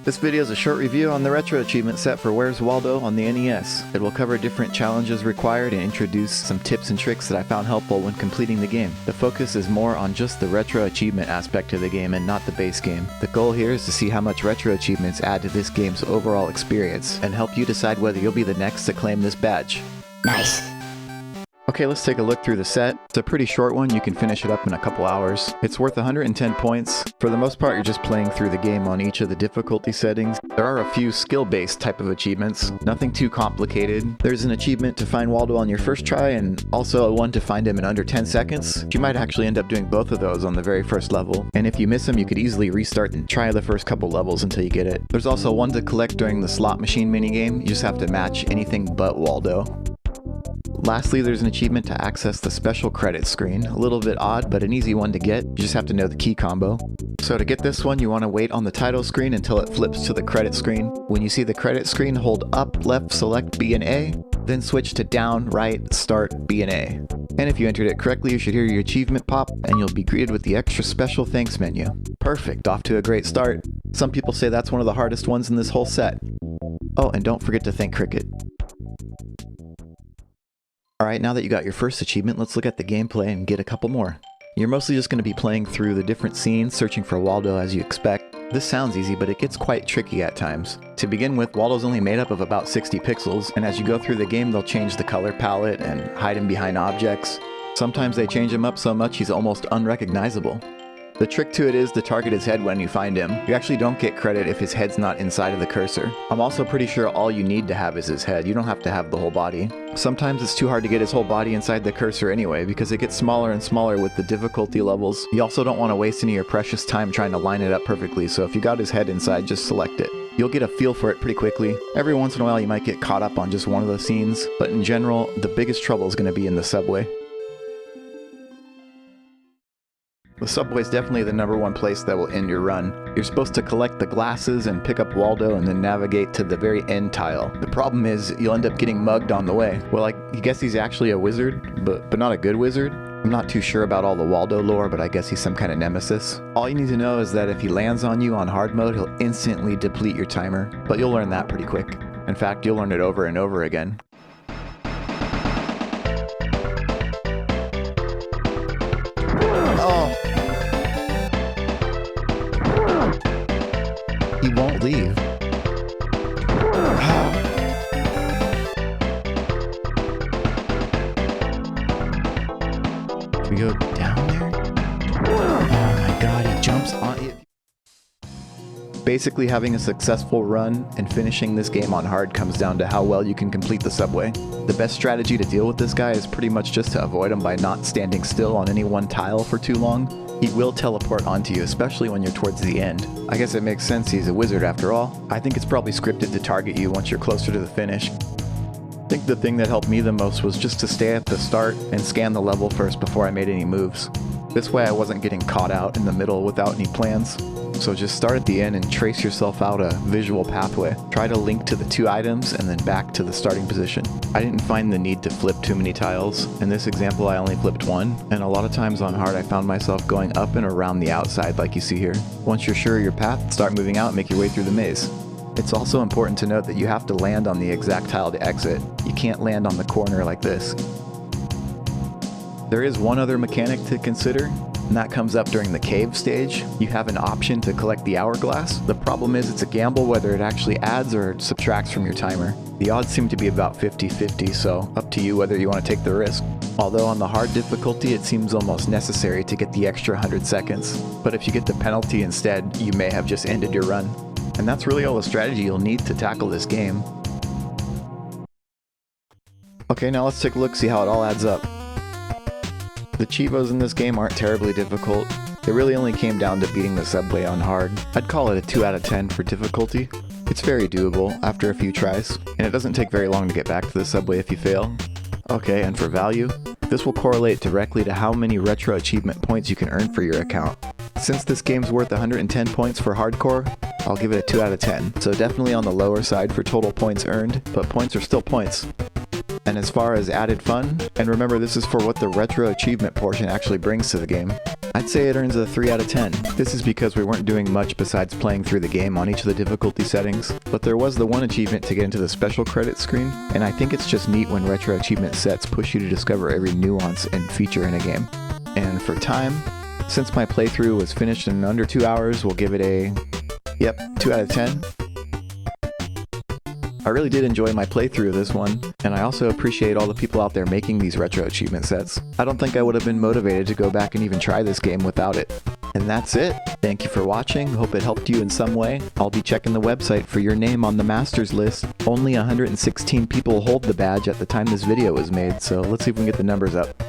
This video is a short review on the Retro Achievement Set for Where's Waldo on the NES. It will cover different challenges required and introduce some tips and tricks that I found helpful when completing the game. The focus is more on just the retro achievement aspect of the game and not the base game. The goal here is to see how much retro achievements add to this game's overall experience and help you decide whether you'll be the next to claim this badge. Nice. Okay, let's take a look through the set. It's a pretty short one, you can finish it up in a couple hours. It's worth 110 points. For the most part, you're just playing through the game on each of the difficulty settings. There are a few skill-based type of achievements, nothing too complicated. There's an achievement to find Waldo on your first try, and also one to find him in under 10 seconds. You might actually end up doing both of those on the very first level. And if you miss him, you could easily restart and try the first couple levels until you get it. There's also one to collect during the slot machine minigame. You just have to match anything but Waldo. Lastly, there's an achievement to access the special credits screen. A little bit odd, but an easy one to get. You just have to know the key combo. So to get this one, you want to wait on the title screen until it flips to the credit screen. When you see the credit screen, hold up, left, select B and A, then switch to down, right, start B and A. And if you entered it correctly, you should hear your achievement pop, and you'll be greeted with the extra special thanks menu. Perfect, off to a great start. Some people say that's one of the hardest ones in this whole set. Oh, and don't forget to thank Cricket. Alright, now that you got your first achievement, let's look at the gameplay and get a couple more. You're mostly just going to be playing through the different scenes, searching for Waldo as you expect. This sounds easy, but it gets quite tricky at times. To begin with, Waldo's only made up of about 60 pixels, and as you go through the game, they'll change the color palette and hide him behind objects. Sometimes they change him up so much he's almost unrecognizable. The trick to it is to target his head when you find him. You actually don't get credit if his head's not inside of the cursor. I'm also pretty sure all you need to have is his head. You don't have to have the whole body. Sometimes it's too hard to get his whole body inside the cursor anyway, because it gets smaller and smaller with the difficulty levels. You also don't want to waste any of your precious time trying to line it up perfectly, so if you got his head inside, just select it. You'll get a feel for it pretty quickly. Every once in a while you might get caught up on just one of those scenes, but in general, the biggest trouble is going to be in the subway. The subway is definitely the #1 place that will end your run. You're supposed to collect the glasses and pick up Waldo and then navigate to the very end tile. The problem is you'll end up getting mugged on the way. Well, I guess he's actually a wizard, but not a good wizard. I'm not too sure about all the Waldo lore, but I guess he's some kind of nemesis. All you need to know is that if he lands on you on hard mode, he'll instantly deplete your timer, but you'll learn that pretty quick. In fact, you'll learn it over and over again. Oh! He won't leave. Can we go down there? Oh my god, he jumps on it. Basically, having a successful run and finishing this game on hard comes down to how well you can complete the subway. The best strategy to deal with this guy is pretty much just to avoid him by not standing still on any one tile for too long. He will teleport onto you, especially when you're towards the end. I guess it makes sense, he's a wizard after all. I think it's probably scripted to target you once you're closer to the finish. I think the thing that helped me the most was just to stay at the start and scan the level first before I made any moves. This way I wasn't getting caught out in the middle without any plans. So just start at the end and trace yourself out a visual pathway. Try to link to the 2 items and then back to the starting position. I didn't find the need to flip too many tiles. In this example I only flipped 1, and a lot of times on hard I found myself going up and around the outside like you see here. Once you're sure of your path, start moving out and make your way through the maze. It's also important to note that you have to land on the exact tile to exit. You can't land on the corner like this. There is one other mechanic to consider, and that comes up during the cave stage. You have an option to collect the hourglass. The problem is it's a gamble whether it actually adds or subtracts from your timer. The odds seem to be about 50-50, so up to you whether you want to take the risk. Although on the hard difficulty it seems almost necessary to get the extra 100 seconds. But if you get the penalty instead, you may have just ended your run. And that's really all the strategy you'll need to tackle this game. Okay, now let's take a look, see how it all adds up. The Chivos in this game aren't terribly difficult. It really only came down to beating the subway on hard. I'd call it a 2 out of 10 for difficulty. It's very doable after a few tries, and it doesn't take very long to get back to the subway if you fail. Okay, and for value, this will correlate directly to how many retro achievement points you can earn for your account. Since this game's worth 110 points for hardcore, I'll give it a 2 out of 10. So definitely on the lower side for total points earned, but points are still points. And as far as added fun, and remember this is for what the retro achievement portion actually brings to the game, I'd say it earns a 3 out of 10. This is because we weren't doing much besides playing through the game on each of the difficulty settings, but there was the one achievement to get into the special credits screen, and I think it's just neat when retro achievement sets push you to discover every nuance and feature in a game. And for time, since my playthrough was finished in under 2 hours, we'll give it a, 2 out of 10. I really did enjoy my playthrough of this one, and I also appreciate all the people out there making these retro achievement sets. I don't think I would have been motivated to go back and even try this game without it. And that's it. Thank you for watching. Hope it helped you in some way. I'll be checking the website for your name on the Masters list. Only 116 people hold the badge at the time this video was made, so let's see if we can get the numbers up.